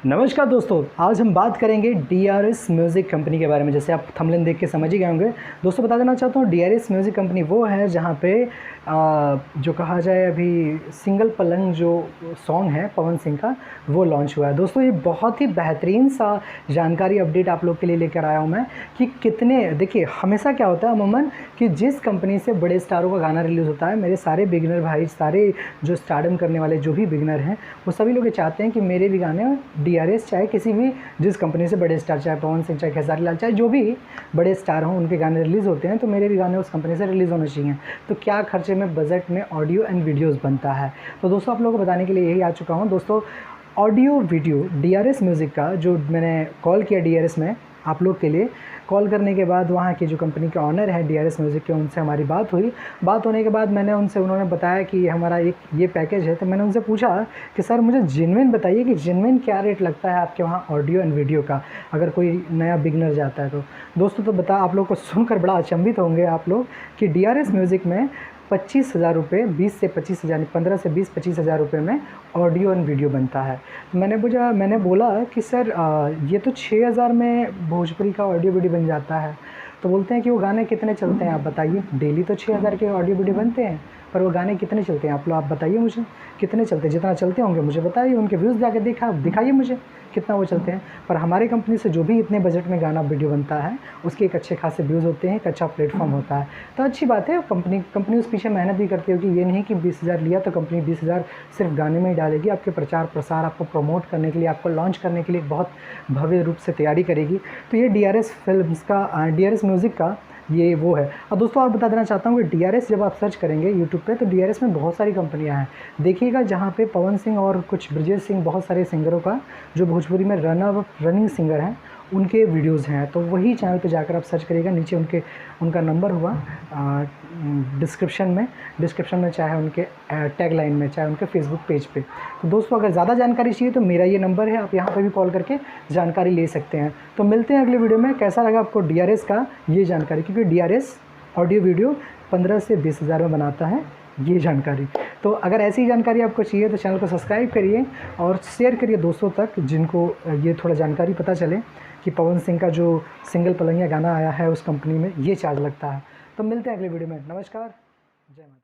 नमस्कार दोस्तों, आज हम बात करेंगे DRS म्यूज़िक कंपनी के बारे में। जैसे आप थंबनेल देख के समझ ही गए होंगे। दोस्तों बता देना चाहता हूँ, DRS म्यूज़िक कंपनी वो है जहाँ पे जो कहा जाए अभी सिंगल पलंग जो सॉन्ग है पवन सिंह का वो लॉन्च हुआ है। दोस्तों ये बहुत ही बेहतरीन सा जानकारी अपडेट आप लोग के लिए लेकर आया हूँ मैं कि कितने, देखिए हमेशा क्या होता है अमूमन कि जिस कंपनी से बड़े स्टारों का गाना रिलीज़ होता है, मेरे सारे बिगिनर भाई, सारे जो स्टारडम करने वाले जो भी बिगिनर हैं वो सभी लोग ये चाहते हैं कि मेरे भी गाने DRS चाहे किसी भी जिस कंपनी से बड़े स्टार, चाहे पवन सिंह, चाहे खेसारी लाल, चाहे जो भी बड़े स्टार हों, उनके गाने रिलीज़ होते हैं तो मेरे भी गाने उस कंपनी से रिलीज़ होने चाहिए। तो क्या खर्चे में, बजट में ऑडियो एंड वीडियोज़ बनता है। तो दोस्तों आप लोगों को बताने के लिए यही आ चुका हूँ। दोस्तों ऑडियो वीडियो DRS म्यूज़िक का जो मैंने कॉल किया DRS में आप लोग के लिए, कॉल करने के बाद वहाँ की जो कंपनी के ऑनर है DRS म्यूज़िक के, उनसे हमारी बात हुई। बात होने के बाद उन्होंने बताया कि हमारा एक ये पैकेज है। तो मैंने उनसे पूछा कि सर मुझे जेन्युइन बताइए कि जेन्युइन क्या रेट लगता है आपके वहाँ ऑडियो एंड वीडियो का, अगर कोई नया बिगनर जाता है तो। दोस्तों तो आप लोग को सुनकर बड़ा अचंभित होंगे आप लोग कि DRS म्यूज़िक में 25,000 रुपये, 20 से 25,000, 15 से 20-25,000 रुपये में ऑडियो एंड वीडियो बनता है। मैंने बोला कि सर ये तो 6,000 में भोजपुरी का ऑडियो वीडियो बन जाता है। तो बोलते हैं कि वो गाने कितने चलते हैं आप बताइए। डेली तो 6,000 के ऑडियो वीडियो बनते हैं, पर वो गाने कितने चलते हैं आप बताइए मुझे, कितने चलते हैं। जितना चलते होंगे मुझे बताइए, उनके व्यूज़ जाके दिखाइए मुझे कितना वो चलते हैं। पर हमारे कंपनी से जो भी इतने बजट में गाना वीडियो बनता है उसके एक अच्छे खासे व्यूज़ होते हैं, एक अच्छा प्लेटफॉर्म होता है। तो अच्छी बात है, कंपनी उस पीछे मेहनत भी करती होगी। ये नहीं कि 20,000 लिया तो कंपनी 20,000 सिर्फ गाने में ही डालेगी। आपके प्रचार प्रसार, आपको प्रमोट करने के लिए, आपको लॉन्च करने के लिए बहुत भव्य रूप से तैयारी करेगी। तो ये DRS म्यूज़िक का ये वो है। और दोस्तों आप बता देना चाहता हूँ कि DRS जब आप सर्च करेंगे यूट्यूब पे तो DRS में बहुत सारी कंपनियां हैं। देखिएगा जहाँ पे पवन सिंह और कुछ ब्रजेश सिंह, बहुत सारे सिंगरों का जो भोजपुरी में रनिंग सिंगर हैं, उनके वीडियोज़ हैं। तो वही चैनल पे जाकर आप सर्च करिएगा। नीचे उनका नंबर हुआ डिस्क्रिप्शन में, चाहे उनके टैग लाइन में, चाहे उनके फेसबुक पेज पे। तो दोस्तों अगर ज़्यादा जानकारी चाहिए तो मेरा ये नंबर है, आप यहाँ पे भी कॉल करके जानकारी ले सकते हैं। तो मिलते हैं अगले वीडियो में। कैसा लगा आपको DRS का ये जानकारी, क्योंकि DRS ऑडियो वीडियो 15 से 20,000 में बनाता है ये जानकारी। तो अगर ऐसी जानकारी आपको चाहिए तो चैनल को सब्सक्राइब करिए और शेयर करिए दोस्तों तक, जिनको ये थोड़ा जानकारी पता चले कि पवन सिंह का जो सिंगल पलंगिया गाना आया है उस कंपनी में ये चार्ज लगता है। तो मिलते हैं अगले वीडियो में। नमस्कार, जय माता।